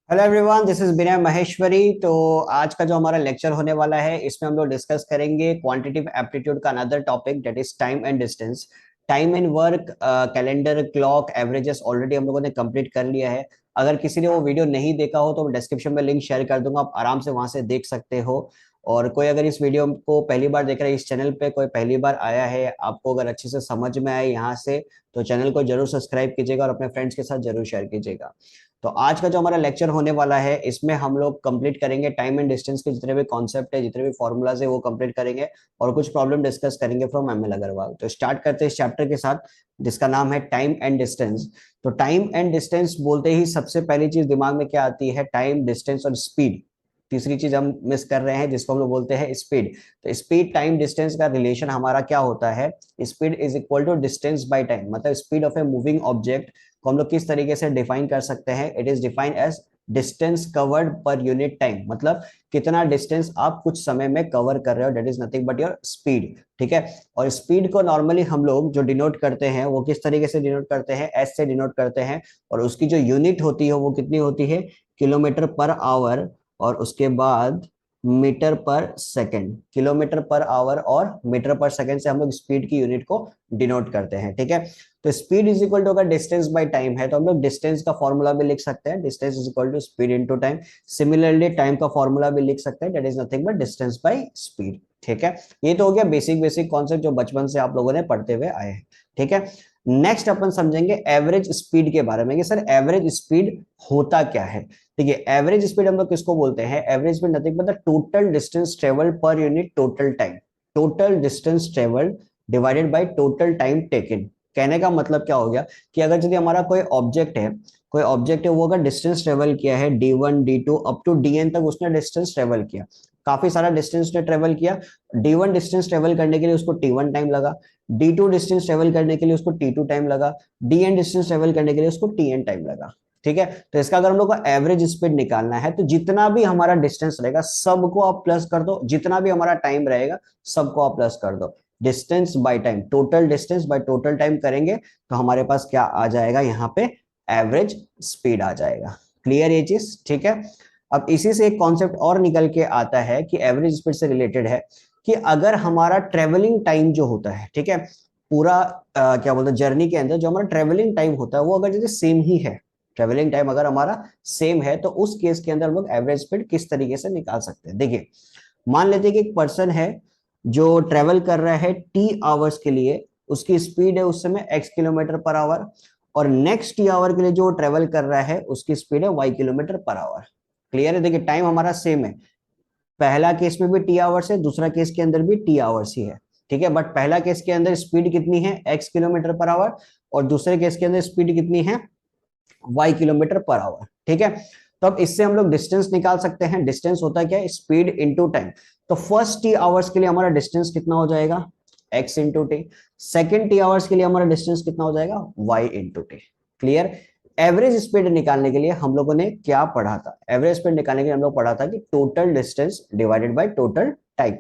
Hello everyone, this is विनय महेश्वरी। तो आज का जो हमारा लेक्चर होने वाला है इसमें हम लोग डिस्कस करेंगे क्वांटिटेटिव एप्टीट्यूड का another topic that is time and distance. Time and work, calendar, clock, averages already हम लोगों ने कंप्लीट कर लिया है। अगर किसी ने वो वीडियो नहीं देखा हो तो मैं डिस्क्रिप्शन में लिंक शेयर कर दूंगा, आप आराम से वहां से देख सकते हो। और कोई अगर इस वीडियो को पहली बार देख रहा है, इस चैनल पे कोई पहली बार आया है, आपको अगर अच्छे से समझ में आए यहाँ से, तो चैनल को जरूर सब्सक्राइब कीजिएगा और अपने फ्रेंड्स के साथ जरूर शेयर कीजिएगा। तो आज का जो हमारा लेक्चर होने वाला है इसमें हम लोग कंप्लीट करेंगे टाइम एंड डिस्टेंस के जितने भी कॉन्सेप्ट है, जितने भी फॉर्मूलाज है वो कंप्लीट करेंगे और कुछ प्रॉब्लम डिस्कस करेंगे फ्रॉम एम एल अग्रवाल। तो स्टार्ट करते हैं इस चैप्टर के साथ जिसका नाम है टाइम एंड डिस्टेंस। तो टाइम एंड डिस्टेंस बोलते ही सबसे पहली चीज दिमाग में क्या आती है? टाइम, डिस्टेंस और स्पीड। तीसरी चीज हम मिस कर रहे हैं जिसको हम लोग बोलते हैं स्पीड। तो स्पीड, टाइम, डिस्टेंस का रिलेशन हमारा क्या होता है? Speed is equal to distance by time. मतलब speed of a moving object को हम लोग किस तरीके से डिफाइन कर सकते हैं? It is defined as distance covered per unit time. मतलब कितना डिस्टेंस आप कुछ समय में कवर कर रहे हो, that is nothing but your speed. ठीक है। और स्पीड को नॉर्मली हम लोग जो डिनोट करते हैं वो किस तरीके से डिनोट करते हैं? एस से डिनोट करते हैं। और उसकी जो यूनिट होती है वो कितनी होती है? Kilometre per our. और उसके बाद metre per second. Kilometre per our और मीटर पर सेकंड से हम लोग स्पीड की यूनिट को डिनोट करते हैं। ठीक है। तो स्पीड इज इक्वल टू, अगर डिस्टेंस बाय टाइम है तो हम लोग डिस्टेंस का फॉर्मूला भी लिख सकते हैं, distance is equal to speed into time. Similarly time का फॉर्मूला भी लिख सकते हैं, that is nothing but distance by speed. ठीक है। ये तो हो गया बेसिक बेसिक कॉन्सेप्ट जो बचपन से आप लोगों ने पढ़ते हुए आए हैं। ठीक है। नेक्स्ट अपन समझेंगे एवरेज स्पीड के बारे में कि सर एवरेज स्पीड होता क्या है। देखिए, एवरेज स्पीड हम लोग किसको बोलते हैं? Average speed nothing but the total distance travelled per unit total time. Total distance travelled divided by total time taken. कहने का मतलब क्या हो गया कि अगर यदि हमारा कोई ऑब्जेक्ट है, वो अगर डिस्टेंस ट्रेवल किया है D1 D2 up to DN तक, उसने डिस्टेंस ट्रेवल किया, काफी सारा डिस्टेंस ने ट्रेवल किया। D1 डिस्टेंस ट्रेवल करने के लिए उसको T1 टाइम लगा, D2 डिस्टेंस ट्रेवल करने के लिए उसको T2 टाइम लगा, DN डिस्टेंस ट्रेवल करने के लिए उसको TN टाइम लगा। ठीक है। तो इसका अगर हम लोग को एवरेज स्पीड निकालना है तो जितना भी हमारा डिस्टेंस रहेगा सबको आप प्लस कर दो, जितना भी हमारा टाइम रहेगा सबको आप प्लस कर दो। Distance by time, total distance by total time करेंगे तो हमारे पास क्या आ जाएगा? यहाँ पे एवरेज स्पीड आ जाएगा। क्लियर ये चीज? ठीक है। अब इसी से एक कॉन्सेप्ट और निकल के आता है कि एवरेज स्पीड से रिलेटेड है कि अगर हमारा ट्रेवलिंग टाइम जो होता है, ठीक है, पूरा क्या बोलते हैं, जर्नी के अंदर जो हमारा ट्रेवलिंग टाइम होता है वो अगर जैसे सेम ही है, ट्रेवलिंग टाइम अगर हमारा सेम है तो उस केस के अंदर हम लोग एवरेज स्पीड किस तरीके से निकाल सकते हैं? देखिए, मान लेते हैं कि एक पर्सन है जो ट्रेवल कर रहा है T आवर्स के लिए, उसकी स्पीड है उस समय X किलोमीटर पर आवर, और नेक्स्ट T आवर के लिए जो ट्रेवल कर रहा है उसकी स्पीड है Y kilometre per our. Clear है? देखिए, टाइम हमारा सेम है, पहला केस में भी T आवर्स है, दूसरा केस के अंदर भी T आवर्स ही है। ठीक है। बट पहला केस के अंदर स्पीड कितनी है? X किलोमीटर पर आवर, और दूसरे केस के अंदर स्पीड कितनी है? Y kilometre per hour. ठीक है। तो अब इससे हम लोग डिस्टेंस निकाल सकते हैं। डिस्टेंस होता है क्या? Speed into time. तो फर्स्ट T आवर्स के लिए हमारा डिस्टेंस कितना हो जाएगा? X into T. Second T hours के लिए हमारा डिस्टेंस कितना हो जाएगा? Y into T. Clear? Average speed निकालने के लिए हम लोगों ने क्या पढ़ा था? एवरेज स्पीड निकालने के लिए हम लोग पढ़ा था कि total distance divided by total time.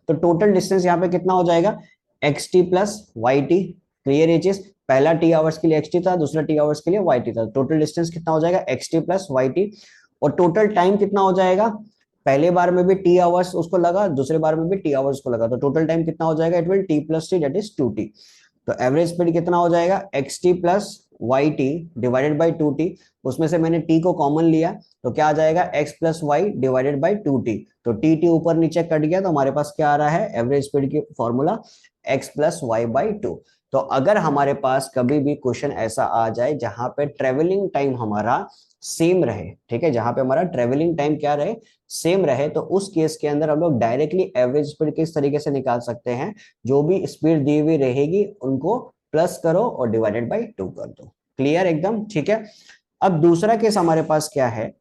तो टोटल डिस्टेंस यहाँ पे कितना हो जाएगा? XT plus YT। क्लियर ये चीज? पहला T आवर्स के लिए XT था, दूसरा T आवर्स के लिए YT था। टोटल डिस्टेंस कितना हो जाएगा? XT plus YT। और टोटल टाइम कितना हो जाएगा? पहले बार में भी T आवर्स उसको लगा, दूसरे बार में भी T आवर्स को लगा, तो टोटल टाइम कितना हो जाएगा? It will T plus T, that is 2T। तो एवरेज स्पीड कितना हो जाएगा? XT plus YT divided by 2T। उसमें से मैंने T को कॉमन लिया तो क्या आ जाएगा? X plus y divided by 2T। तो TT ऊपर नीचे कट गया तो हमारे पास क्या आ रहा है? एवरेज स्पीड की formula X plus y by 2। तो अगर हमारे पास कभी भी क्वेश्चन ऐसा आ जाए जहां पे ट्रेवलिंग टाइम हमारा सेम रहे, ठीक है, जहां पे हमारा ट्रेवलिंग टाइम क्या रहे? सेम रहे, तो उस केस के अंदर हम लोग डायरेक्टली एवरेज स्पीड किस तरीके से निकाल सकते हैं? जो भी स्पीड दी हुई रहेगी उनको प्लस करो और डिवाइडेड बाई 2 कर दो। क्लियर एकदम? ठीक है। अब दूसरा केस हमारे पास क्या है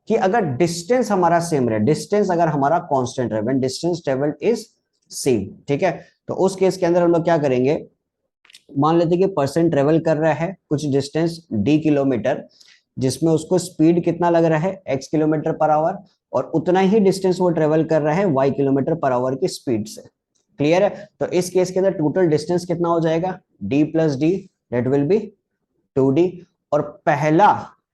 कि अगर डिस्टेंस हमारा सेम रहे, डिस्टेंस अगर हमारा कांस्टेंट रहे, when distance travelled is same, ठीक है, तो उस केस के अंदर हम लोग क्या करेंगे? मान लेते कि पर्सन ट्रेवल कर रहा है कुछ डिस्टेंस D किलोमीटर, जिसमें उसको स्पीड कितना लग रहा है? X किलोमीटर पर आवर, और उतना ही डिस्टेंस वो ट्रेवल कर रहा है Y किलोमीटर पर आवर की स्पीड से। क्लियर है? तो इस केस के अंदर टोटल डिस्टेंस कितना हो जाएगा? D plus D, that will be 2D। और पहला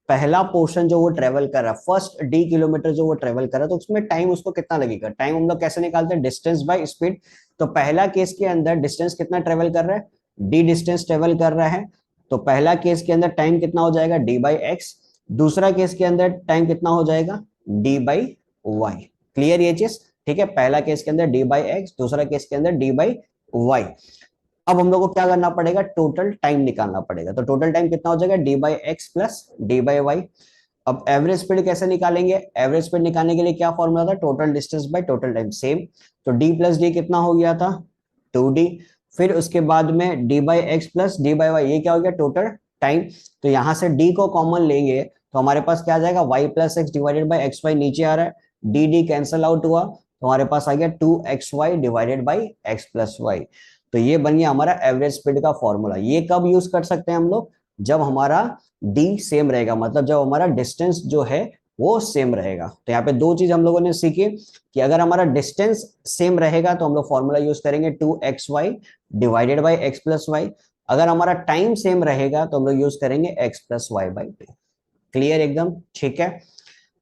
पहला पोर्शन जो वो ट्रेवल कर रहा है, फर्स्ट डी किलोमीटर जो वो ट्रेवल कर रहा है, तो उसमें टाइम उसको कितना लगेगा? टाइम हम लोग कैसे निकालते हैं? Distance by speed. तो पहला केस के अंदर डिस्टेंस कितना ट्रेवल कर रहा है? डी डिस्टेंस ट्रेवल कर रहा है, तो पहला केस के अंदर टाइम कितना हो जाएगा? D by x. दूसरा केस के अंदर टाइम कितना हो जाएगा? D by Y. क्लियर ये चीज? ठीक है, पहला केस के अंदर डी बाई एक्स, दूसरा केस के अंदर डी बाई वाई। अब हम लोग को क्या करना पड़ेगा? टोटल टाइम निकालना पड़ेगा। तो टोटल टाइम कितना हो जाएगा? D by x plus d by y. अब एवरेज स्पीड कैसे निकालेंगे? एवरेज स्पीड निकालने के लिए क्या फॉर्मूला था? Total distance by total time, same. तो डी प्लस डी कितना हो गया था? 2D। फिर उसके बाद में d by x plus d by y, ये क्या हो गया? Total time. तो यहां से डी को कॉमन लेंगे तो हमारे पास क्या आ जाएगा? Y plus x divided by x y, नीचे आ रहा है, डी डी कैंसल आउट हुआ तो हमारे पास आ गया 2xy divided by x plus y. तो ये बन गया हमारा एवरेज स्पीड का फॉर्मूला। ये कब यूज कर सकते हैं हम लोग? जब हमारा डी सेम रहेगा, मतलब जब हमारा डिस्टेंस जो है वो सेम रहेगा। तो यहाँ पे दो चीज हम लोगों ने सीखी कि अगर हमारा डिस्टेंस सेम रहेगा तो हम लोग फॉर्मूला यूज करेंगे 2xy divided by x plus y. अगर हमारा टाइम सेम रहेगा तो हम लोग यूज करेंगे x plus y by two. Clear एकदम? ठीक है।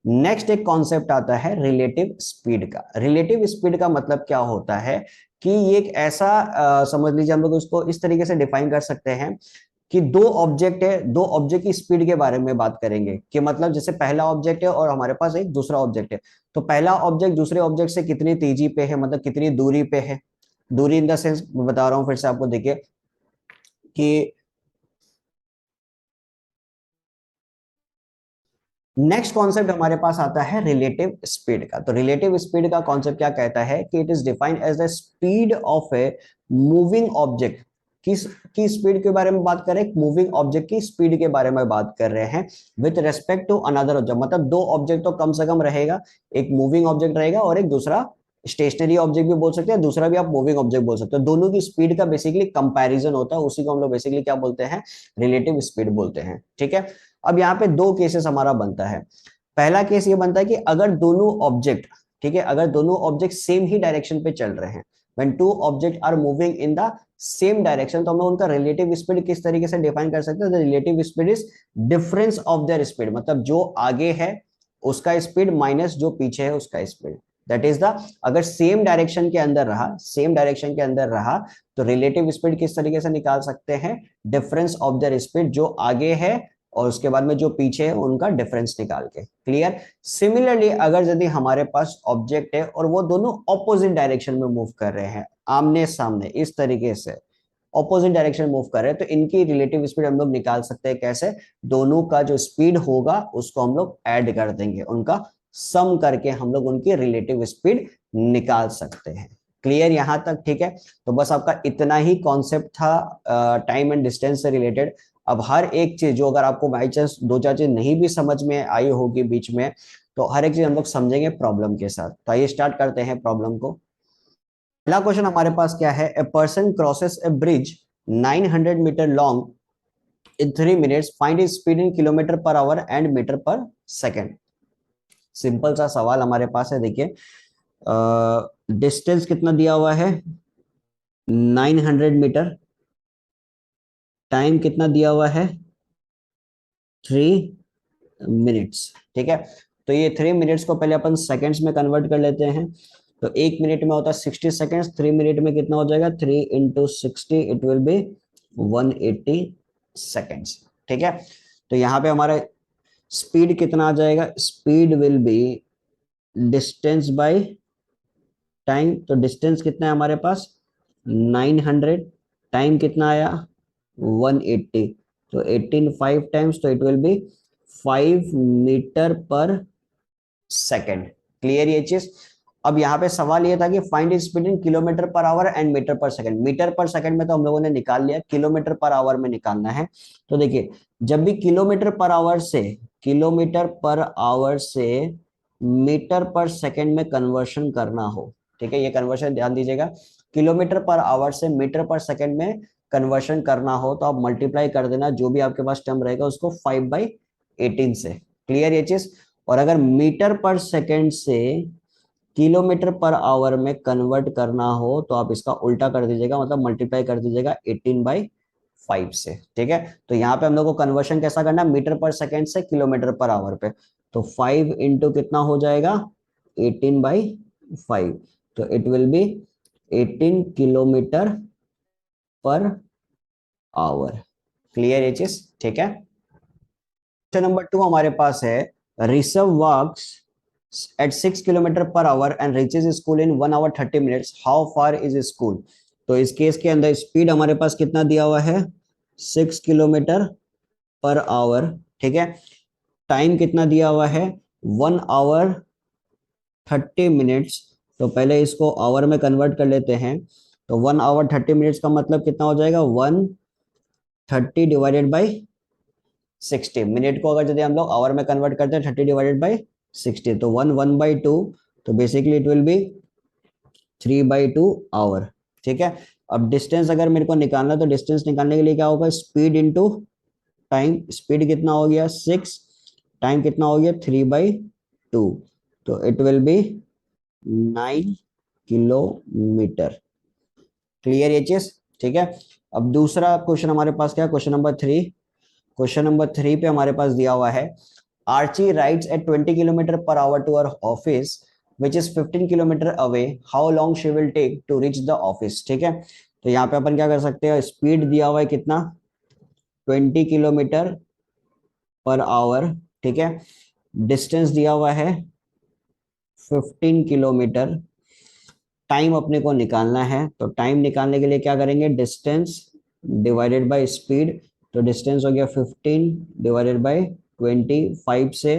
नेक्स्ट एक कॉन्सेप्ट आता है रिलेटिव स्पीड का। रिलेटिव स्पीड का मतलब क्या होता है कि ये एक ऐसा समझ लीजिए, हम लोग उसको इस तरीके से डिफाइन कर सकते हैं कि दो ऑब्जेक्ट है, दो ऑब्जेक्ट की स्पीड के बारे में बात करेंगे कि मतलब जैसे पहला ऑब्जेक्ट है और हमारे पास एक दूसरा ऑब्जेक्ट है, तो पहला ऑब्जेक्ट दूसरे ऑब्जेक्ट से कितनी तेजी पे है, मतलब कितनी दूरी पे है। दूरी इन द सेंस बता रहा हूं फिर से आपको, देखिए कि नेक्स्ट कॉन्सेप्ट हमारे पास आता है रिलेटिव स्पीड का। तो रिलेटिव स्पीड का कॉन्सेप्ट क्या कहता है कि it is defined as the speed of a moving object. किस की स्पीड के बारे में बात करें? मूविंग ऑब्जेक्ट की स्पीड के बारे में बात कर रहे हैं with respect to another object. मतलब दो ऑब्जेक्ट तो कम से कम रहेगा, एक मूविंग ऑब्जेक्ट रहेगा और एक दूसरा स्टेशनरी ऑब्जेक्ट भी बोल सकते हैं, दूसरा भी आप मूविंग ऑब्जेक्ट बोल सकते हो। दोनों की स्पीड का बेसिकली कंपैरिजन होता है, उसी को हम लोग बेसिकली क्या बोलते हैं? रिलेटिव स्पीड बोलते हैं। ठीक है। अब यहाँ पे दो केसेस हमारा बनता है। पहला केस ये बनता है कि अगर दोनों ऑब्जेक्ट, ठीक है, अगर दोनों ऑब्जेक्ट सेम ही डायरेक्शन पे चल रहे हैं, when two object are moving in the same direction, तो हम लोग उनका रिलेटिव स्पीड किस तरीके से डिफाइन कर सकते हैं? The relative speed is difference of their speed, मतलब जो आगे है उसका स्पीड माइनस जो पीछे है उसका स्पीड। दैट इज द, अगर सेम डायरेक्शन के अंदर रहा, सेम डायरेक्शन के अंदर रहा, तो रिलेटिव स्पीड किस तरीके से निकाल सकते हैं? डिफरेंस ऑफ देयर स्पीड, जो आगे है और उसके बाद में जो पीछे है उनका डिफरेंस निकाल के। क्लियर? सिमिलरली अगर यदि हमारे पास ऑब्जेक्ट है और वो दोनों ऑपोजिट डायरेक्शन में मूव कर रहे हैं, आमने सामने इस तरीके से ऑपोजिट डायरेक्शन मूव कर रहे हैं, तो इनकी रिलेटिव स्पीड हम लोग निकाल सकते हैं कैसे? दोनों का जो स्पीड होगा उसको हम लोग ऐड कर देंगे, उनका सम करके हम लोग उनकी रिलेटिव स्पीड निकाल सकते हैं। क्लियर यहां तक? ठीक है। तो बस आपका इतना ही कॉन्सेप्ट था टाइम एंड डिस्टेंस से रिलेटेड। अब हर एक चीज जो अगर आपको बाई चांस दो चार चीज नहीं भी समझ में आई होगी बीच में, तो हर एक चीज हम लोग समझेंगे प्रॉब्लम के साथ। तो आइए स्टार्ट करते हैं प्रॉब्लम को। पहला क्वेश्चन हमारे पास क्या है? A person crosses a bridge 900 metre long in 3 minutes, find his speed in kilometre per hour and metre per second. Simple सा सवाल हमारे पास है। देखिए डिस्टेंस कितना दिया हुआ है? 900 मीटर। टाइम कितना दिया हुआ है? 3 मिनट्स। ठीक है। तो ये 3 मिनट्स को पहले अपन सेकंड्स में कन्वर्ट कर लेते हैं। तो 1 मिनट में होता है 60 सेकेंड्स, 3 मिनट में कितना हो जाएगा? 3 × 60, इट विल बी 180 सेकेंड्स। ठीक है। तो यहाँ पे हमारा स्पीड कितना आ जाएगा? Speed will be distance by time. तो डिस्टेंस कितना है हमारे पास? 900। टाइम कितना आया? 180। तो 18 5 टाइम्स, तो it will be 5 metre per second. Clear ये चीज? अब यहाँ पे सवाल ये था कि find is speed in kilometre per hour and metre per second. Metre per second में तो हम लोगों ने निकाल लिया, किलोमीटर पर आवर में निकालना है। तो देखिए जब भी किलोमीटर पर आवर से मीटर पर सेकंड में कन्वर्शन करना हो, ठीक है, ये कन्वर्शन ध्यान दीजिएगा, किलोमीटर पर आवर से मीटर पर सेकंड में कन्वर्शन करना हो तो आप मल्टीप्लाई कर देना जो भी आपके पास टर्म रहेगा उसको 5/18 से। क्लियर ये चीज? और अगर मीटर पर सेकंड से किलोमीटर पर आवर में कन्वर्ट करना हो तो आप इसका उल्टा कर दीजिएगा, मतलब मल्टीप्लाई कर दीजिएगा 18/5 5 से, ठीक है। तो यहाँ पे हम लोग को कन्वर्शन कैसा करना है, मीटर पर सेकेंड से किलोमीटर पर आवर पे। तो 5 इंटू कितना हो जाएगा, 18/5, तो it will B 18 kilometre per our. Clear ये चीज, ठीक है। क्वेश्चन नंबर 2 हमारे पास है, Rishabh walks at 6 kilometre per hour and reaches school in 1 hour 30 minutes, how far is school. तो इस केस के अंदर स्पीड हमारे पास कितना दिया हुआ है, 6 किलोमीटर पर आवर, ठीक है। टाइम कितना दिया हुआ है, 1 hour 30 minutes। तो पहले इसको आवर में कन्वर्ट कर लेते हैं। तो 1 hour 30 minutes का मतलब कितना हो जाएगा, 130 डिवाइडेड बाई 60। मिनट को अगर यदि हम लोग आवर में कन्वर्ट करते हैं 30 डिवाइडेड बाई 60, तो 1/2, तो basically it will be 3/2 hour, ठीक है। अब डिस्टेंस अगर मेरे को निकालना है, तो डिस्टेंस निकालने के लिए क्या होगा, स्पीड इंटू टाइम। स्पीड कितना हो गया 6, टाइम कितना हो गया 3/2, तो it will B 9 kilometre. Clear ये चीज, ठीक है। अब दूसरा क्वेश्चन हमारे पास क्या है, क्वेश्चन नंबर 3। क्वेश्चन नंबर 3 पे हमारे पास दिया हुआ है, Archie rides at 20 kilometre per hour to our office which is 15 kilometre away, how long she will take to reach the office, ठीक है। तो यहाँ पे अपन क्या कर सकते हैं, स्पीड दिया हुआ है कितना, 20 किलोमीटर पर आवर, ठीक है। डिस्टेंस दिया हुआ है 15 किलोमीटर। टाइम अपने को निकालना है, तो टाइम निकालने के लिए क्या करेंगे, डिस्टेंस डिवाइडेड बाय स्पीड। तो डिस्टेंस हो गया 15 डिवाइडेड बाय 20, 5 से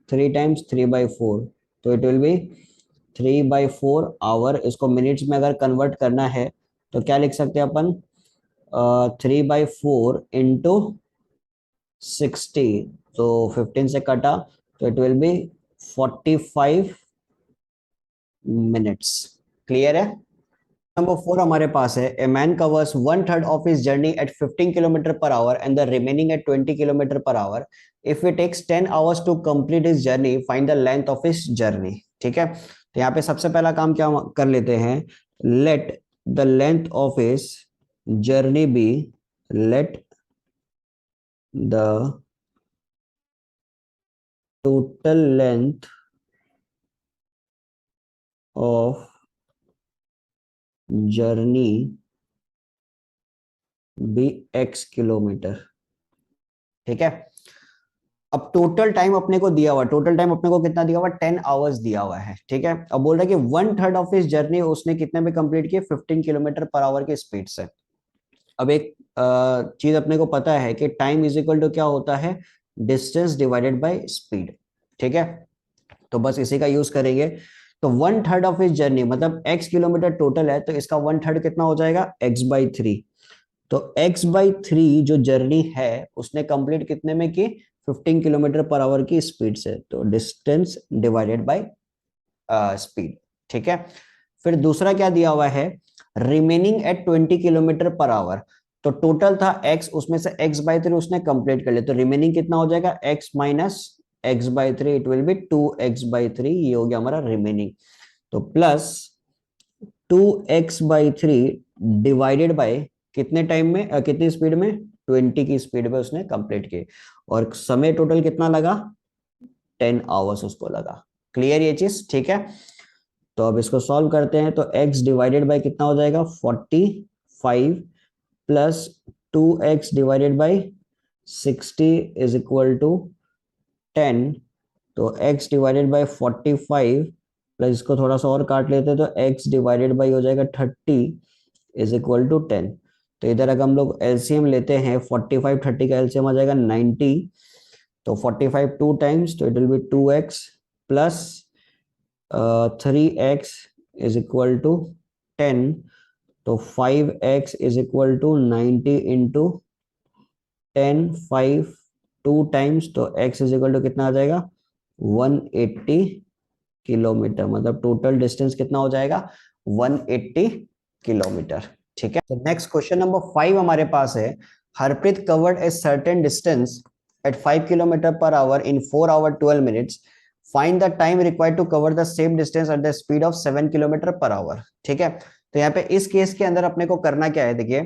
3 टाइम्स 3/4, तो इट विल बी 3/4 आवर। इसको मिनट्स में अगर कन्वर्ट करना है तो क्या लिख सकते हैं अपन, 3/4 इंटू 60, तो 15 से कटा, तो it will be 45 minutes. Clear है। नंबर 4 हमारे पास है, a man covers 1/3 of his journey at 15 kilometre per hour and the remaining at 20 kilometre per hour, if it takes 10 hours to complete his journey, find the length of his journey, ठीक है। तो यहाँ पे सबसे पहला काम क्या कर लेते हैं, let the length of his journey be, let the total length of journey be x kilometre, ठीक है। अब टोटल टाइम अपने को दिया हुआ, टोटल टाइम अपने को कितना दिया हुआ, 10 आवर्स दिया हुआ है, ठीक है। अब बोल रहा है कि 1/3 ऑफ हिज जर्नी उसने कितने में कंप्लीट किया, 15 किलोमीटर पर आवर की स्पीड से। अब एक चीज अपने को पता है कि टाइम इज इक्वल टू क्या होता है, डिस्टेंस डिवाइडेड बाय स्पीड, ठीक है। तो बस इसी का यूज करेंगे। तो 1/3 ऑफ हिज जर्नी मतलब x किलोमीटर टोटल है, तो इसका 1/3 कितना हो जाएगा, x/3। तो x/3 जो जर्नी है उसने कंप्लीट कितने में की, 15 किलोमीटर पर आवर की स्पीड से, तो डिस्टेंस डिवाइडेड बाय स्पीड, ठीक है। फिर दूसरा क्या दिया हुआ है, remaining at 20 kilometre per hour. तो टोटल था x, उसमें से x/3 उसने कंप्लीट कर लिया, तो रिमेनिंग कितना हो जाएगा, x minus x/3, it will B 2x/3, ये हो गया हमारा रिमेनिंग। तो प्लस 2x/3 डिवाइडेड बाय कितने टाइम में, कितनी स्पीड में, 20 की स्पीड में उसने कंप्लीट की, और समय टोटल कितना लगा, 10 आवर्स उसको लगा। क्लियर ये चीज, ठीक है। तो अब इसको सॉल्व करते हैं, तो x डिवाइडेड बाय कितना हो जाएगा, 45 plus 2x divided by 60 is equal to 10। तो x डिवाइडेड बाय 45 प्लस इसको थोड़ा सा और काट लेते हैं, तो x डिवाइडेड बाय हो जाएगा 30 इज इक्वल टू 10। तो इधर अगर हम लोग एलसीएम लेते हैं, 45 30 का एलसीएम आ जाएगा 90, तो 45 टू टाइम्स, तो it will be 2x plus 3x is equal to 10, तो 5x is equal to 90 into 10, 5 two times, तो x इज इक्वल टू कितना आ जाएगा, 180 किलोमीटर। मतलब टोटल डिस्टेंस कितना हो जाएगा, 180 किलोमीटर, ठीक है। तो नेक्स्ट क्वेश्चन नंबर 5 हमारे पास है, Harpreet covered a certain distance at 5 kilometre per hour in 4 hour 12 minutes, find the time required to cover the same distance at the speed of 7 kilometre per hour, ठीक है। तो यहाँ पे इस केस के अंदर अपने को करना क्या है, देखिए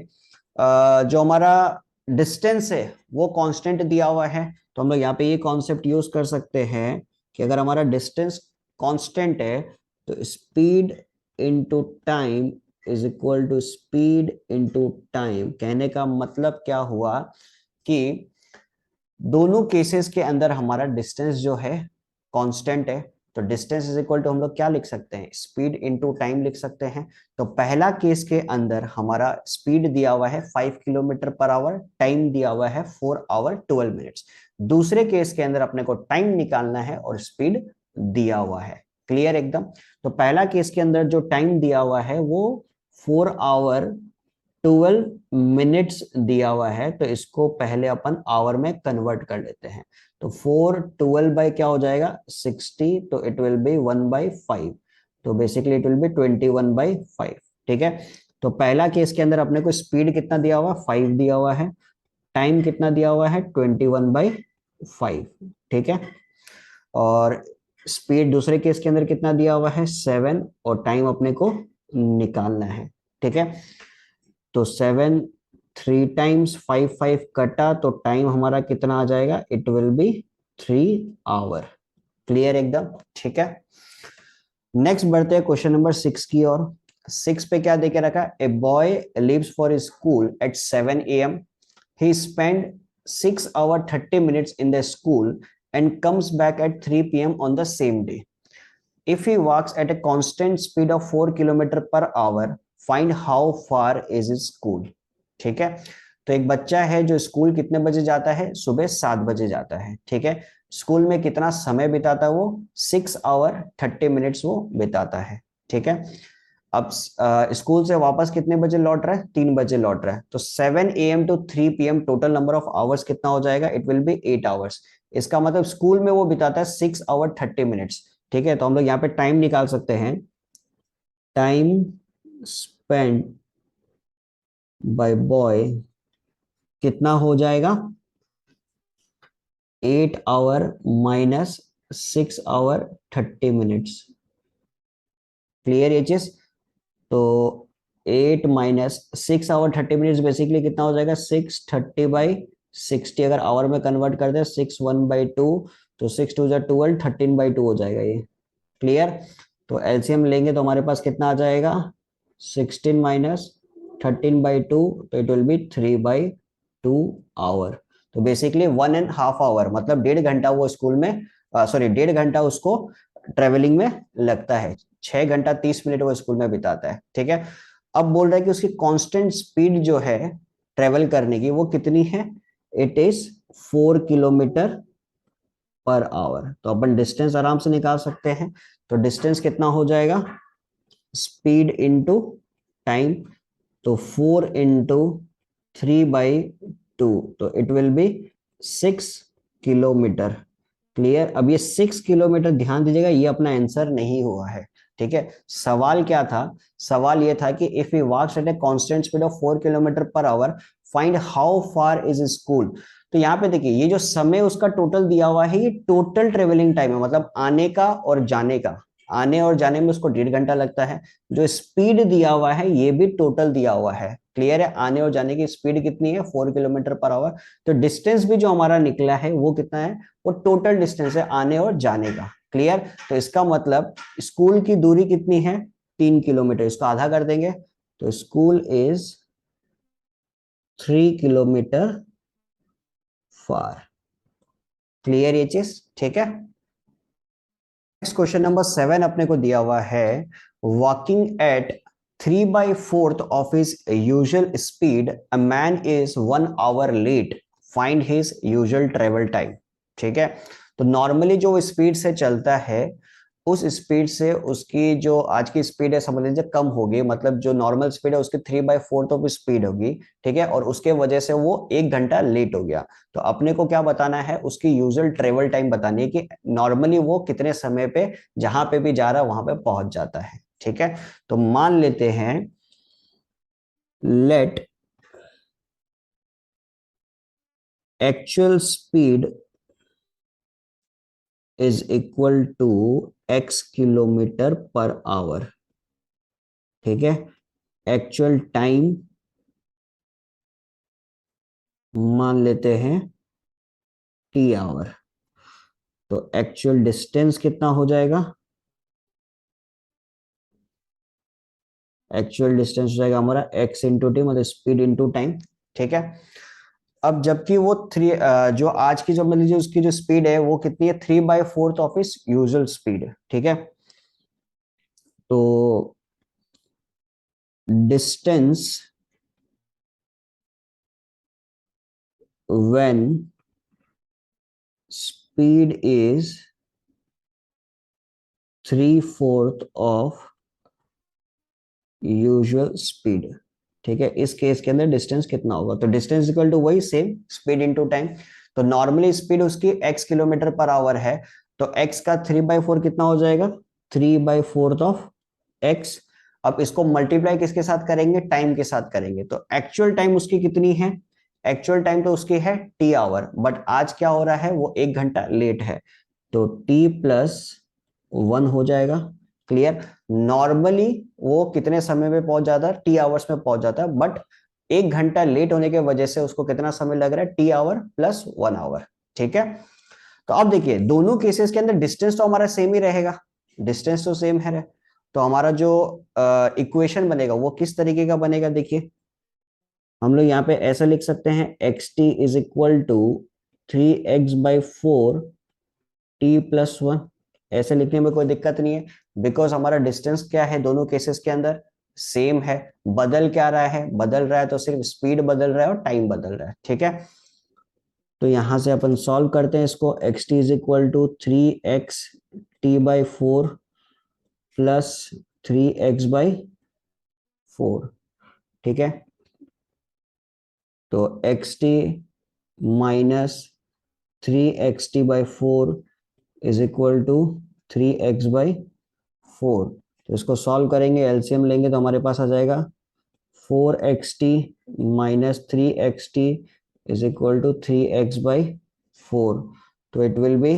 जो हमारा डिस्टेंस है वो कांस्टेंट दिया हुआ है, तो हम लोग यहाँ पे ये कॉन्सेप्ट यूज कर सकते हैं कि अगर हमारा डिस्टेंस कांस्टेंट है तो speed into time is equal to speed into time. कहने का मतलब क्या हुआ कि दोनों केसेस के अंदर हमारा डिस्टेंस जो है कांस्टेंट है, तो डिस्टेंस इज इक्वल टू हम लोग क्या लिख सकते हैं, स्पीड इनटू टाइम लिख सकते हैं। तो पहला केस के अंदर हमारा स्पीड दिया हुआ है 5 किलोमीटर पर आवर, टाइम दिया हुआ है 4 आवर 12 मिनट्स। दूसरे केस के अंदर अपने को टाइम निकालना है और स्पीड दिया हुआ है। क्लियर एकदम। तो पहला केस के अंदर जो टाइम दिया हुआ है वो 4 आवर 12 मिनट्स दिया हुआ है, तो इसको पहले अपन आवर में कन्वर्ट कर लेते हैं। तो 4 12 बाई क्या हो जाएगा 60, तो इट विल बी 1/5, तो बेसिकली इट विल बी 21/5। ठीक है। तो पहला केस के अंदर अपने को स्पीड कितना दिया हुआ 5 दिया हुआ है, टाइम कितना दिया हुआ है 21/5। ठीक है। और स्पीड दूसरे केस के अंदर कितना दिया हुआ है 7, और टाइम अपने को निकालना है। ठीक है। तो 7 3 टाइम्स 5 5 कटा, तो टाइम हमारा कितना आ जाएगा, it will be 3 hour. Clear एकदम। ठीक है। नेक्स्ट बढ़ते हैं क्वेश्चन नंबर 6 की ओर। 6 पे क्या देके रखा, a boy leaves for school eight 7 AM, he spent 6 hours 30 minutes in the school and comes back at 3 p.m. on the same day. If he walks at a constant speed of 4 kilometer per hour, find how far is his school. ठीक है। तो एक बच्चा है जो school कितने बजे जाता है, सुबह 7 बजे जाता है। ठीक है। स्कूल में कितना समय बिताता है वो 6 hours 30 minutes वो बिताता है। ठीक है। अब स्कूल से वापस कितने बजे लौट रहा है, 3 बजे लौट रहा है, तो 7 AM to 3 PM total number of hours कितना हो जाएगा, इट विल बी 8 आवर्स। इसका मतलब स्कूल में वो बिताता है 6 hours 30 minutes। ठीक है। तो हम लोग यहाँ पे टाइम निकाल सकते हैं, टाइम स्पेंड बाय बॉय कितना हो जाएगा, 8 our minus 6 hour 30 minutes। Clear ये चीज। तो 8 - 6 hour 30 minutes बेसिकली कितना हो जाएगा 630/60। अगर आवर में कन्वर्ट कर दे 6 1/2, तो 6 2 12, 13/2 हो जाएगा ये। क्लियर। तो एलसीएम लेंगे तो हमारे पास कितना आ जाएगा, 16 - 13/2, तो इट विल बी 3/2 आवर। तो बेसिकली 1.5 आवर, मतलब 1.5 घंटा वो स्कूल में, सॉरी 1.5 घंटा उसको ट्रेवलिंग में लगता है। 6 घंटा 30 मिनट वो स्कूल में बिताता है। ठीक है। अब बोल रहा है कि उसकी कांस्टेंट स्पीड जो है ट्रेवल करने की वो कितनी है, it is 4 kilometre per hour. तो अपन डिस्टेंस आराम से निकाल सकते हैं। तो डिस्टेंस कितना हो जाएगा, स्पीड इंटू टाइम, तो 4 × 3/2, तो it will B 6 kilometre. Clear. अब ये 6 किलोमीटर ध्यान दीजिएगा, ये अपना आंसर नहीं हुआ है। ठीक है। सवाल क्या था, सवाल ये था कि if he walks at a constant speed of 4 kilometre per hour, find how far is school. तो यहाँ पे देखिए ये जो समय उसका टोटल दिया हुआ है, ये टोटल ट्रेवलिंग टाइम है, मतलब आने का और जाने का। आने और जाने में उसको 1.5 घंटा लगता है। जो स्पीड दिया हुआ है ये भी टोटल दिया हुआ है। क्लियर है। आने और जाने की स्पीड कितनी है 4 किलोमीटर पर आवर। तो डिस्टेंस भी जो हमारा निकला है वो कितना है, वो टोटल डिस्टेंस है आने और जाने का। क्लियर। तो इसका मतलब स्कूल की दूरी कितनी है 3 किलोमीटर, इसको आधा कर देंगे, तो school is 3 kilometre far. Clear ये चीज। ठीक है। नेक्स्ट क्वेश्चन नंबर 7 अपने को दिया हुआ है, walking at 3/4 of his usual speed a man is 1 hour late, find his usual travel time. ठीक है। तो नॉर्मली जो स्पीड से चलता है उस स्पीड से उसकी जो आज की स्पीड है समझ लीजिए कम होगी, मतलब जो नॉर्मल स्पीड है उसकी 3/4 ऑफ स्पीड होगी। ठीक है। और उसके वजह से वो 1 घंटा लेट हो गया। तो अपने को क्या बताना है, उसकी यूजुअल ट्रेवल टाइम बतानी है कि नॉर्मली वो कितने समय पे जहां पे भी जा रहा है वहां पे पहुंच जाता है। ठीक है। तो मान लेते हैं, let actual speed is equal to x kilometre per hour. ठीक है। एक्चुअल टाइम मान लेते हैं टी आवर। तो एक्चुअल डिस्टेंस कितना हो जाएगा? एक्चुअल डिस्टेंस हो जाएगा हमारा एक्स इंटू टी, मतलब स्पीड इंटू टाइम। ठीक है। अब जबकि वो जो आज की जो मान लीजिए उसकी जो स्पीड है वो कितनी है, 3/4 ऑफ इस यूजुअल स्पीड। ठीक है। तो distance when speed is 3/4 of usual speed. ठीक है। इस केस के अंदर डिस्टेंस कितना होगा? तो डिस्टेंस इक्वल टू वही सेम स्पीड इनटू टाइम। तो नॉर्मली स्पीड उसकी x किलोमीटर पर आवर है, तो x का 3/4 कितना हो जाएगा? 3/4 ऑफ x। अब इसको मल्टीप्लाई किसके साथ करेंगे? टाइम के साथ करेंगे। तो एक्चुअल टाइम उसकी कितनी है? एक्चुअल टाइम तो उसकी है टी आवर, बट आज क्या हो रहा है, वो 1 घंटा लेट है, तो t+1 हो जाएगा। क्लियर। नॉर्मली वो कितने समय में पहुंच जाता है? टी आवर्स में पहुंच जाता है, बट 1 घंटा लेट होने की वजह से उसको कितना समय लग रहा है? T hour plus 1 hour. ठीक है। तो अब देखिए दोनों केसेस के अंदर डिस्टेंस तो हमारा सेम ही रहेगा, डिस्टेंस तो सेम है। तो हमारा जो इक्वेशन बनेगा वो किस तरीके का बनेगा? देखिए हम लोग यहाँ पे ऐसा लिख सकते हैं, x t is equal to 3x/4 t+1। ऐसे लिखने में कोई दिक्कत नहीं है, बिकॉज हमारा डिस्टेंस क्या है दोनों केसेस के अंदर? सेम है। बदल क्या रहा है? बदल रहा है तो सिर्फ स्पीड बदल रहा है और टाइम बदल रहा है। ठीक है। तो यहां से अपन सॉल्व करते हैं इसको। X t is equal to 3x t/4 plus 3x/4। ठीक है। तो x t minus 3x t/4 is equal to 3x/4। तो इसको सॉल्व करेंगे, एलसीएम लेंगे तो हमारे पास आ जाएगा 4x t minus 3x t is equal to 3x/4। तो it will be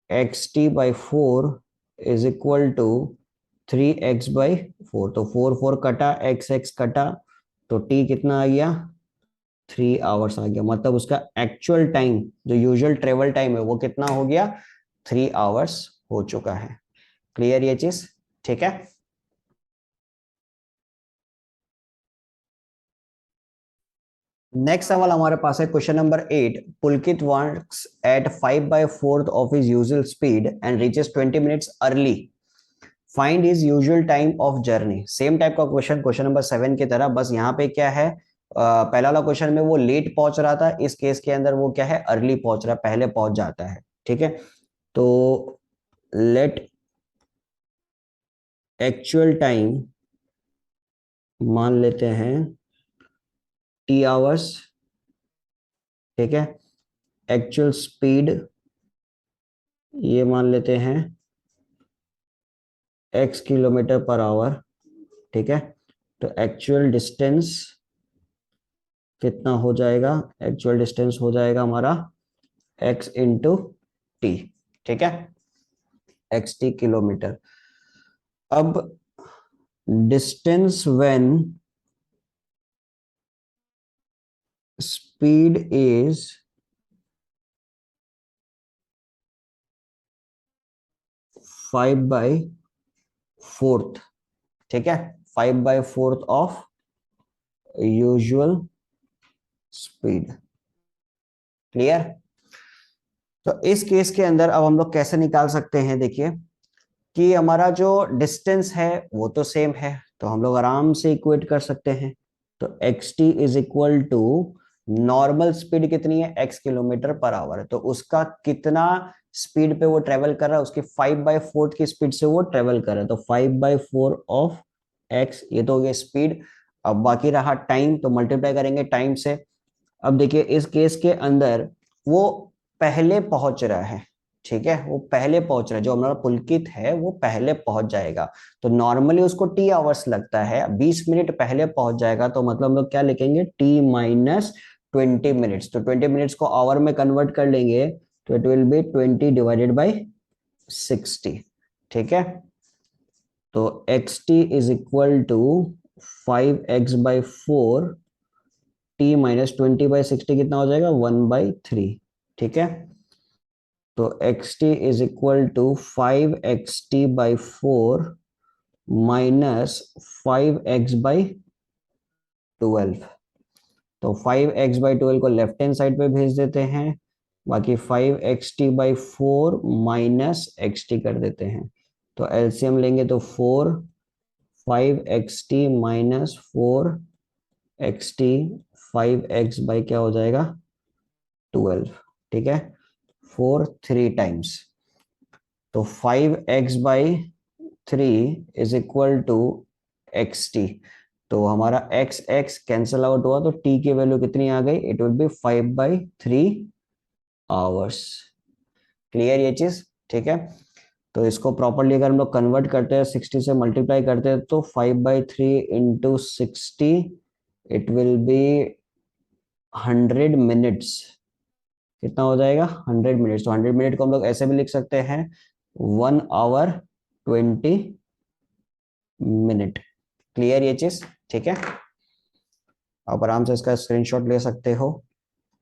xt/4 is equal to 3x/4। तो 4 4 कटा, x x कटा, तो t कितना आ गया? 3 आवर्स आ गया। मतलब उसका एक्चुअल टाइम जो यूजुअल ट्रेवल टाइम है वो कितना हो गया? 3 आवर्स हो चुका है। क्लियर ये चीज? ठीक है। नेक्स्ट सवाल हमारे पास है question number 8। Pulkit works at 5/4 of his usual speed and reaches 20 minutes early. Find his usual time of journey. Same type का क्वेश्चन, क्वेश्चन नंबर 7 की तरह, बस यहाँ पे क्या है, पहला वाला क्वेश्चन में वो लेट पहुंच रहा था, इस केस के अंदर वो क्या है, अर्ली पहुंच रहा है, पहले पहुंच जाता है। ठीक है। तो लेट एक्चुअल टाइम मान लेते हैं t आवर्स। ठीक है। एक्चुअल स्पीड ये मान लेते हैं x किलोमीटर पर आवर। ठीक है। तो एक्चुअल डिस्टेंस कितना हो जाएगा? एक्चुअल डिस्टेंस हो जाएगा हमारा x इंटू टी। ठीक है। xt kilometre. अब डिस्टेंस व्हेन स्पीड इज 5/4। ठीक है। 5/4 ऑफ यूजुअल स्पीड। क्लियर। तो इस केस के अंदर अब हम लोग कैसे निकाल सकते हैं? देखिए कि हमारा जो डिस्टेंस है वो तो सेम है, तो हम लोग आराम से इक्वेट कर सकते हैं। तो x t is equal to normal speed कितनी है? x kilometre per hour. तो उसका कितना स्पीड पे वो ट्रेवल कर रहा है? उसकी 5/4 की स्पीड से वो ट्रेवल कर रहा है, तो 5/4 ऑफ x, ये तो हो गया स्पीड। अब बाकी रहा टाइम, तो मल्टीप्लाई करेंगे टाइम से। अब देखिए इस केस के अंदर वो पहले पहुंच रहा है। ठीक है। वो पहले पहुंच रहा है, जो हमारा पुलकित है वो पहले पहुंच जाएगा। तो नॉर्मली उसको t आवर्स लगता है, 20 मिनट पहले पहुंच जाएगा, तो मतलब हम लोग क्या लिखेंगे? t-20 minutes. तो 20 मिनट्स को आवर में कन्वर्ट कर लेंगे, तो इट विल बी 20/60। ठीक है। तो x t is equal to 5x/4 t minus 20/60 कितना हो जाएगा 1/3। ठीक है, तो x t is equal to 5xt/4 minus 5x/12। तो 5x/12 को लेफ्ट हैंड साइड पे भेज देते हैं, बाकी 5xt/4 माइनस एक्स टी कर देते हैं। तो एलसीएम लेंगे तो 4, 5xt minus 4xt, 5x by क्या हो जाएगा 12। ठीक है, 4 3 टाइम्स, तो 5x/3 is equal to xt। तो हमारा x x कैंसल आउट हुआ, तो t की वैल्यू कितनी आ गई, it will B 5/3 hours. Clear ये चीज? ठीक है, तो इसको प्रॉपरली अगर हम लोग कन्वर्ट करते हैं, 60 से मल्टीप्लाई करते हैं, तो 5/3 into 60 it will B 100 minutes. कितना हो जाएगा 100 मिनट्स। तो 100 मिनट को हम लोग ऐसे भी लिख सकते हैं 1 hour 20 मिनट। क्लियर ये चीज? ठीक है, आप आराम से इसका स्क्रीनशॉट ले सकते हो।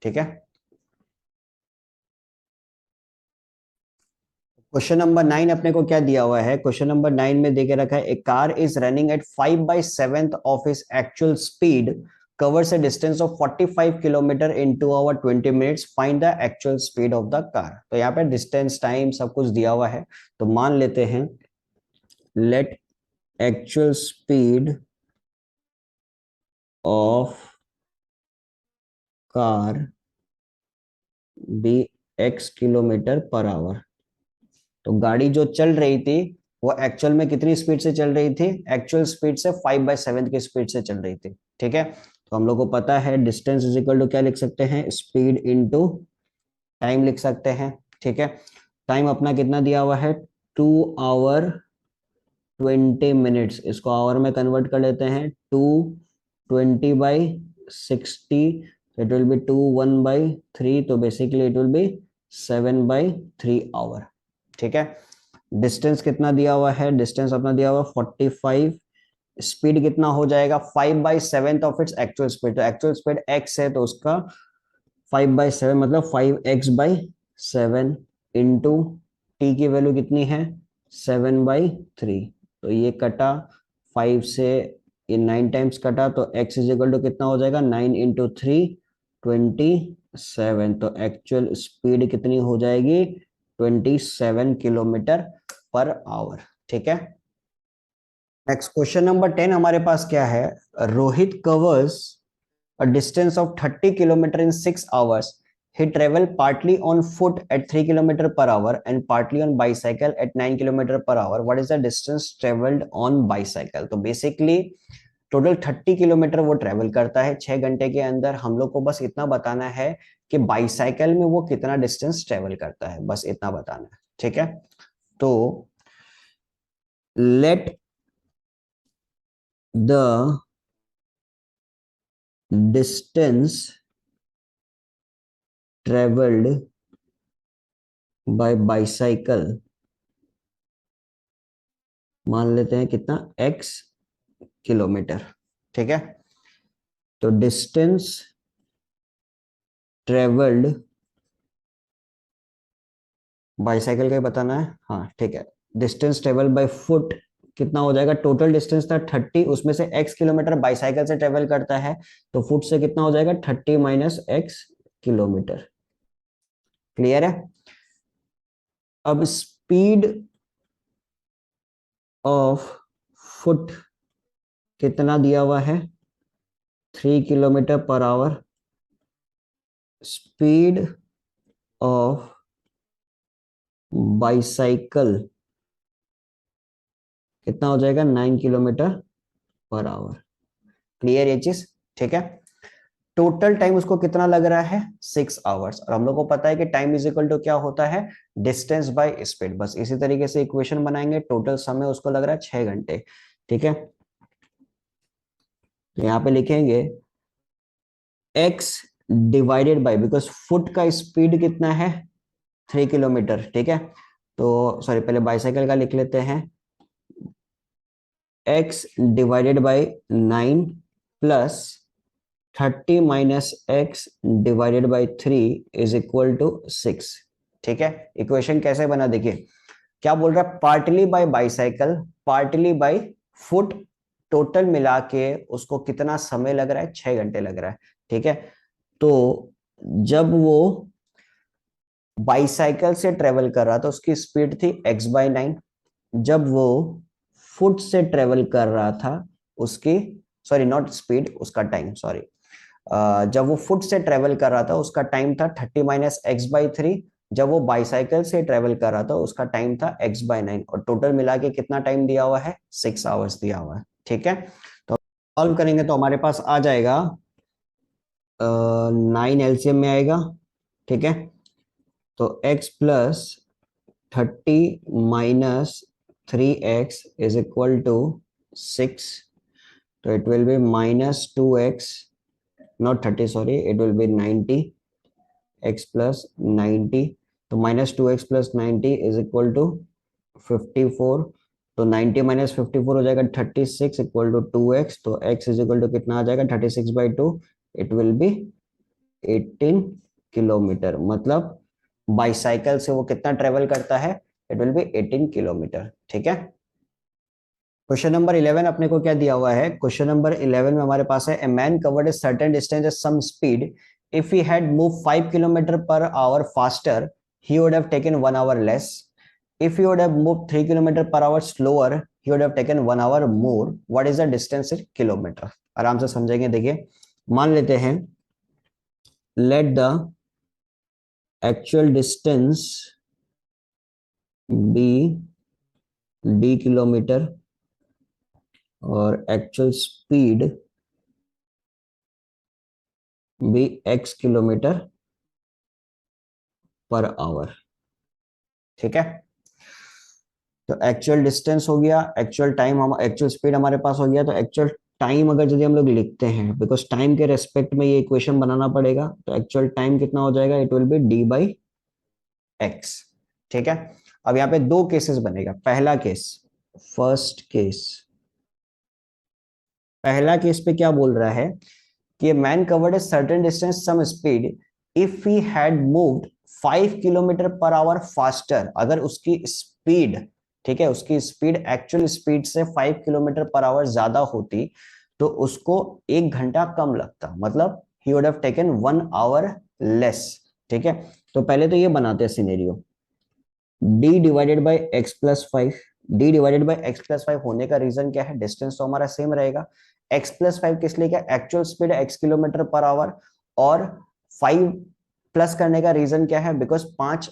ठीक है, क्वेश्चन नंबर 9 अपने को क्या दिया हुआ है? क्वेश्चन नंबर 9 में देके रखा है, a car is running at 5/7 of is actual speed, covers a distance of 45 kilometre in 2 hour 20 minutes, find the actual speed of the car। तो यहाँ पे डिस्टेंस टाइम सब कुछ दिया हुआ है, तो मान लेते हैं let actual speed of car be x kilometre per hour. तो गाड़ी जो चल रही थी वो एक्चुअल में कितनी स्पीड से चल रही थी? एक्चुअल स्पीड से 5/7 की स्पीड से चल रही थी। ठीक है, तो हम लोग को पता है डिस्टेंस इज इक्वल टू क्या लिख सकते हैं, स्पीड इनटू टाइम लिख सकते हैं। ठीक है, टाइम अपना कितना दिया हुआ है 2 hour 20 मिनट्स, इसको आवर में कन्वर्ट कर लेते हैं 220/60, इट विल बी 2 1/3, तो basically it will be 7/3 hour. ठीक है, डिस्टेंस कितना दिया हुआ है, डिस्टेंस अपना दिया हुआ 45, स्पीड कितना हो जाएगा 5/7 ऑफ इट्स एक्चुअल स्पीड। तो एक्चुअल स्पीड x है, तो उसका 5/7 मतलब 5x/7 इंटू टी की वैल्यू कितनी है 7/3। तो ये कटा 5 से, ये 9 टाइम्स कटा, तो x इज इक्वल टू कितना हो जाएगा 9 इंटू 3 27। तो एक्चुअल स्पीड कितनी हो जाएगी 27 किलोमीटर पर आवर। ठीक है, नेक्स्ट क्वेश्चन नंबर 10 हमारे पास क्या है, Rohit covers a distance of 30 kilometer in 6 hours. He traveled partly on foot at 3 kilometer per hour and partly on bicycle at 9 kilometer per hour. What is the distance traveled on bicycle? तो basically total 30 kilometre वो travel करता है 6 घंटे के अंदर। हम लोग को बस इतना बताना है कि बाईसाइकिल में वो कितना डिस्टेंस ट्रेवल करता है, बस इतना बताना है। ठीक है, तो let the distance travelled by bicycle, मान लेते हैं कितना x किलोमीटर। ठीक है, तो डिस्टेंस ट्रेवल्ड बाईसाइकिल का ही बताना है। हाँ ठीक है, डिस्टेंस ट्रेवल बाय फुट कितना हो जाएगा, टोटल डिस्टेंस था 30, उसमें से x किलोमीटर बाईसाइकिल से ट्रेवल करता है, तो फुट से कितना हो जाएगा 30 माइनस x किलोमीटर। क्लियर है? अब स्पीड ऑफ फुट कितना दिया हुआ है 3 kilometre per our, speed of bicycle कितना हो जाएगा 9 किलोमीटर पर आवर। क्लियर ये चीज? ठीक है, टोटल टाइम उसको कितना लग रहा है 6 आवर्स, और हम लोग को पता है कि टाइम इज इक्वल टू क्या होता है डिस्टेंस बाय स्पीड। बस इसी तरीके से इक्वेशन बनाएंगे, टोटल समय उसको लग रहा है 6 घंटे। ठीक है, तो यहाँ पे लिखेंगे x divided bye, because foot का स्पीड कितना है 3 किलोमीटर। ठीक है, तो सॉरी पहले बाईसाइकिल का लिख लेते हैं, x divided by 9 plus 30 minus x divided by 3 is equal to 6। ठीक है, इक्वेशन कैसे बना देखिए, क्या बोल रहा है, partly bye bicycle, partly by foot, total मिला के उसको कितना समय लग रहा है, 6 घंटे लग रहा है। ठीक है, तो जब वो बाईसाइकिल से ट्रेवल कर रहा था उसकी स्पीड थी x/9। जब वो फुट से ट्रेवल कर रहा था उसकी, सॉरी नॉट स्पीड, उसका टाइम, सॉरी, जब वो फुट से ट्रेवल कर रहा था उसका टाइम था 30 माइनस एक्स/3। जब वो बाईसाइकिल से ट्रेवल कर रहा था उसका टाइम था x/9, और टोटल मिला के कितना टाइम दिया हुआ है, 6 आवर्स दिया हुआ है। ठीक है, तो सॉल्व करेंगे तो हमारे पास आ जाएगा 9 एलसीएम में आएगा। ठीक है, तो x plus 30 minus 3x is equal to 6, तो it will be minus 2x, not 30, sorry, it will be 90, x plus 90, तो minus 2x plus 90 is equal to 54, तो 90 माइनस 54 हो जाएगा 36 इक्वल टू 2x, तो x इज इक्वल टू कितना आ जाएगा 36/2, it will B 18 kilometre. मतलब बाईसाइकिल से वो कितना ट्रेवल करता है, इट विल बी 18 किलोमीटर। ठीक है, क्वेश्चन नंबर 11 अपने को क्या दिया हुआ है, क्वेश्चन नंबर 11 में हमारे पास है, a man covered a certain distance at some speed, if he had move 5 kilometre per hour faster he would have taken 1 hour less, if he would have move 3 kilometre per hour slower he would have taken 1 hour more, what is the distance in kilometre. आराम से समझेंगे, देखिए मान लेते हैं, let the actual distance be d kilometre और actual speed भी x kilometre per hour. ठीक है, तो एक्चुअल डिस्टेंस हो गया, एक्चुअल टाइम, हम एक्चुअल स्पीड हमारे पास हो गया, तो एक्चुअल टाइम अगर यदि हम लोग लिखते हैं, बिकॉज टाइम के रेस्पेक्ट में ये इक्वेशन बनाना पड़ेगा, तो एक्चुअल टाइम कितना हो जाएगा, इट विल बी d/x। ठीक है, अब यहाँ पे दो केसेस बनेगा, पहला केस, फर्स्ट केस, पहला केस पे क्या बोल रहा है कि man covered a certain distance some speed if he had moved 5 kilometre per hour faster, अगर उसकी स्पीड, ठीक है, उसकी स्पीड एक्चुअल स्पीड से 5 किलोमीटर पर आवर ज्यादा होती तो उसको 1 घंटा कम लगता, मतलब ही would have taken 1 hour less. ठीक है, तो पहले तो ये बनाते हैं scenario, d divided by x plus 5, d divided by x plus 5 होने का रीजन क्या है, डिस्टेंस तो हमारा सेम रहेगा, x प्लस 5 किस लिए, क्या actual speed x kilometre per our, और 5 प्लस करने का रीजन क्या है, बिकॉज 5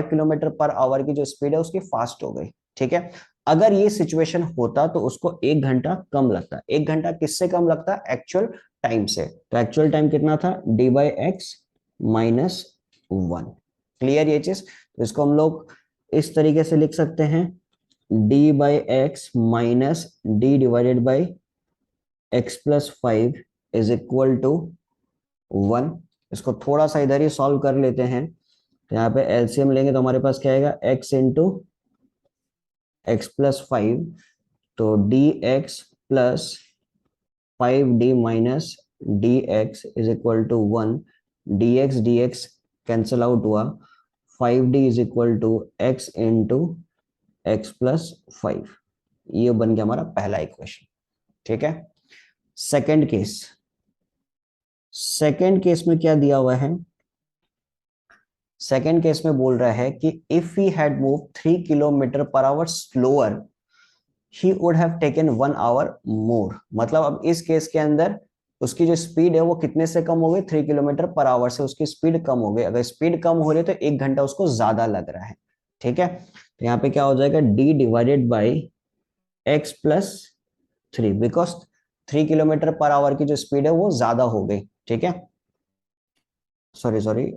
किलोमीटर पर आवर की जो स्पीड है उसकी फास्ट हो गई। ठीक है, अगर ये सिचुएशन होता तो उसको 1 घंटा कम लगता, 1 घंटा किससे कम लगता, एक्चुअल टाइम से, तो एक्चुअल टाइम कितना था, d/x-1। क्लियर ये चीज, तो इसको हम लोग इस तरीके से लिख सकते हैं, d/x minus d divided by x plus 5 is equal to 1। इसको थोड़ा सा इधर ही सॉल्व कर लेते हैं, तो यहाँ पे एलसीएम लेंगे तो हमारे पास क्या आएगा, x इंटू एक्स प्लस 5, तो dx plus 5d minus dx is equal to 1, dx dx cancel out हुआ, 5d is equal to x into x plus 5, ये बन गया हमारा पहला इक्वेशन। ठीक है, सेकंड केस, सेकंड केस में क्या दिया हुआ है, सेकंड केस में बोल रहा है कि if he had move 3 kilometre per hour slower he would have taken 1 hour more, मतलब अब इस केस के अंदर उसकी जो स्पीड है वो कितने से कम हो गई, 3 किलोमीटर पर आवर से उसकी स्पीड कम हो गई, अगर स्पीड कम हो रही है तो 1 घंटा उसको ज्यादा लग रहा है। ठीक है, तो यहाँ पे क्या हो जाएगा, d divided by x plus 3, because 3 kilometre per our की जो स्पीड है वो ज्यादा हो गई। ठीक है, सॉरी सॉरी,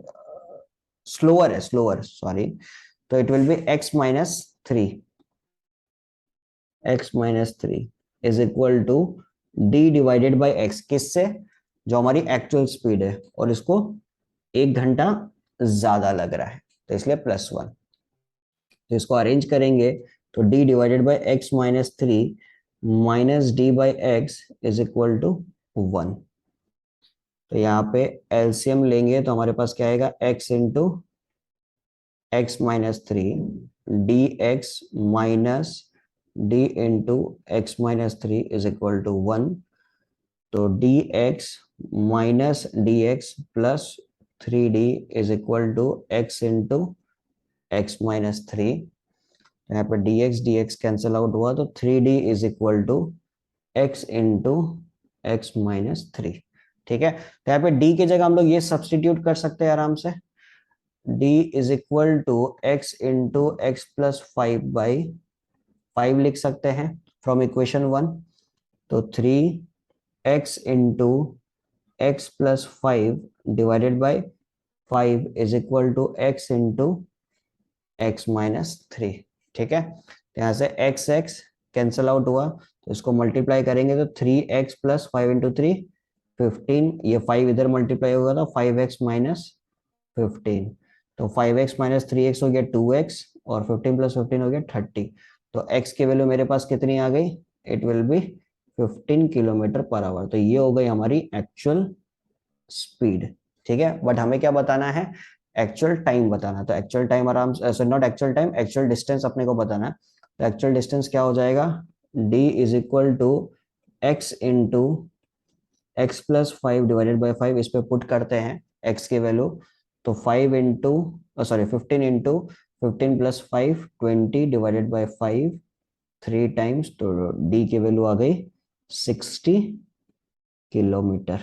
स्लोअर है, स्लोअर, सॉरी, तो it will be x-3 is equal to d divided by x, किससे, जो हमारी एक्चुअल स्पीड है और इसको 1 घंटा ज्यादा लग रहा है, तो इसलिए +1। तो इसको अरेंज करेंगे तो d divided by x-3 minus d by x is equal to 1। तो यहाँ पे एलसीएम लेंगे तो हमारे पास क्या आएगा, x into x minus three d x minus d into x minus three is equal to one. तो d x minus d x plus three d is equal to x into x minus three. यहाँ पे d x cancel out हुआ तो three d is equal to x into x minus three. ठीक है, तो यहाँ पे डी की जगह हम लोग ये सब्सटीट्यूट कर सकते हैं आराम से, d is equal to x into x plus five by five लिख सकते हैं फ्रॉम इक्वेशन वन। तो three x into x plus five divided by five is equal to x into x minus three. ठीक है, तो यहाँ से x x cancel out हुआ तो इसको मल्टीप्लाई करेंगे तो three x plus five into three 15, ये फाइव इधर मल्टीप्लाई होगा तो फाइव एक्स माइनस 15। तो five x minus three x हो गया टू एक्स और 15 प्लस 15 हो गया 30। तो x की वैल्यू मेरे पास कितनी आ गई, it will B 15 kilometre per hour. तो ये हो गई हमारी एक्चुअल स्पीड। ठीक है, बट हमें क्या बताना है, एक्चुअल टाइम बताना। तो एक्चुअल टाइम आराम से, not actual time, actual distance अपने को बताना है। तो एक्चुअल डिस्टेंस क्या हो जाएगा, d is equal to x into x plus five divided by five, इस पे पुट करते हैं x की वैल्यू। तो five into sorry 15 into 15 plus five 20 divided by five three times, तो d की वैल्यू आ गई 60 किलोमीटर।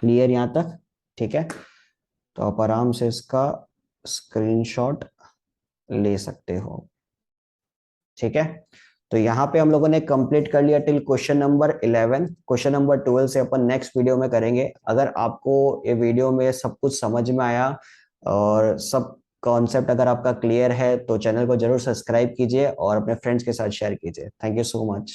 क्लियर यहाँ तक? ठीक है, तो आप आराम से इसका स्क्रीनशॉट ले सकते हो। ठीक है, तो यहाँ पे हम लोगों ने कंप्लीट कर लिया till question number 11। Question number 12 से अपन नेक्स्ट वीडियो में करेंगे। अगर आपको ये वीडियो में सब कुछ समझ में आया और सब कॉन्सेप्ट अगर आपका क्लियर है तो चैनल को जरूर सब्सक्राइब कीजिए और अपने फ्रेंड्स के साथ शेयर कीजिए। Thank you so much.